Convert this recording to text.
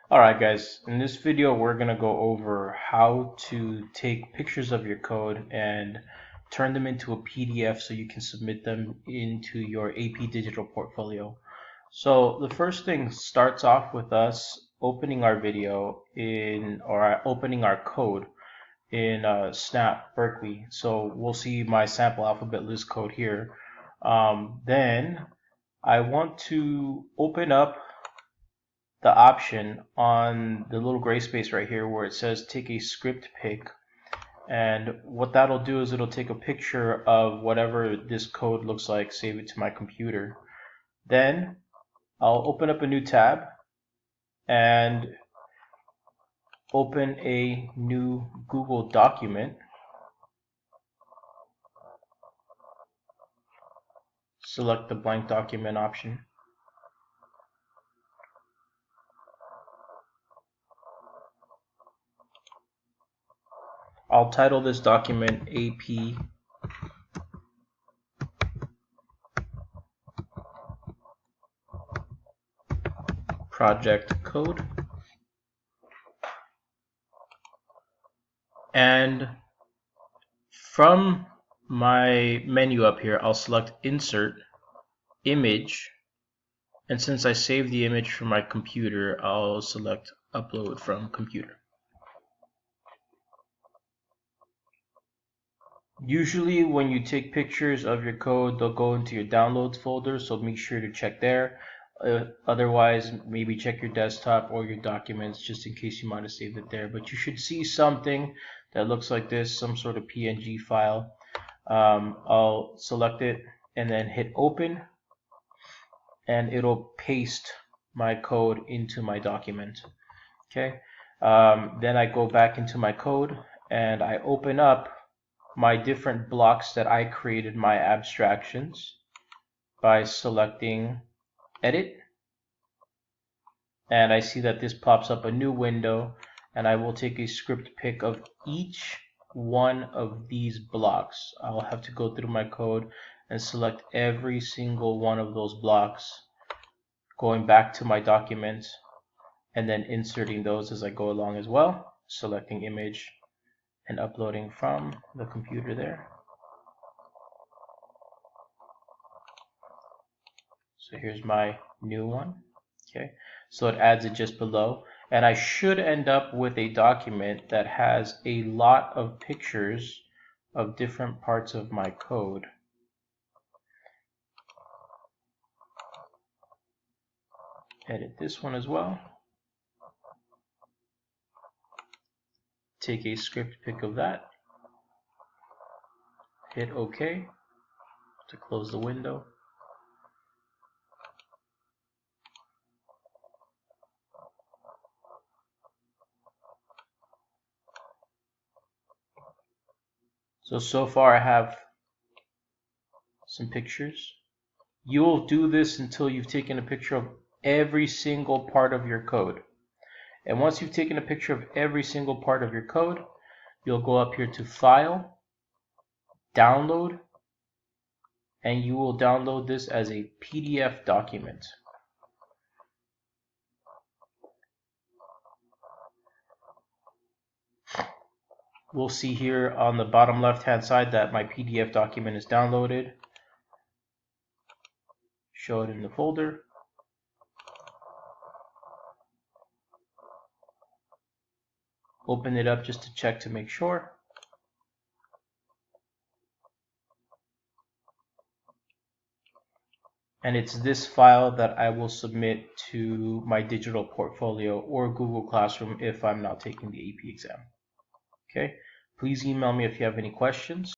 Alright guys, in this video we're going to go over how to take pictures of your code and turn them into a PDF so you can submit them into your AP Digital portfolio. So the first thing starts off with us opening our video or opening our code in Snap Berkeley. So we'll see my sample alphabet list code here. Then I want to open up the option on the little gray space right here where it says take a script pic, and what that'll do is it'll take a picture of whatever this code looks like, save it to my computer. Then I'll open up a new tab and open a new Google document. Select the blank document option. I'll title this document AP Project Code. And from my menu up here, I'll select Insert, Image, and since I saved the image from my computer, I'll select Upload from Computer. Usually when you take pictures of your code, they'll go into your downloads folder, so make sure to check there. Otherwise, maybe check your desktop or your documents just in case you might have saved it there. But you should see something that looks like this, some sort of PNG file. I'll select it and then hit open, and it'll paste my code into my document. Okay. Then I go back into my code and I open up my different blocks that I created, my abstractions, by selecting edit, and I see that this pops up a new window, and I will take a script pic of each one of these blocks. I'll have to go through my code and select every single one of those blocks, going back to my document and then inserting those as I go along as well, selecting image and uploading from the computer there. So here's my new one. Okay, so it adds it just below, and I should end up with a document that has a lot of pictures of different parts of my code. Edit this one as well. Take a script pic of that. Hit OK to close the window. So far I have some pictures. You will do this until you've taken a picture of every single part of your code. And once you've taken a picture of every single part of your code, you'll go up here to File, Download, and you will download this as a PDF document. We'll see here on the bottom left hand side that my PDF document is downloaded. Show it in the folder. Open it up just to check to make sure. And it's this file that I will submit to my digital portfolio or Google Classroom if I'm not taking the AP exam. Okay, please email me if you have any questions.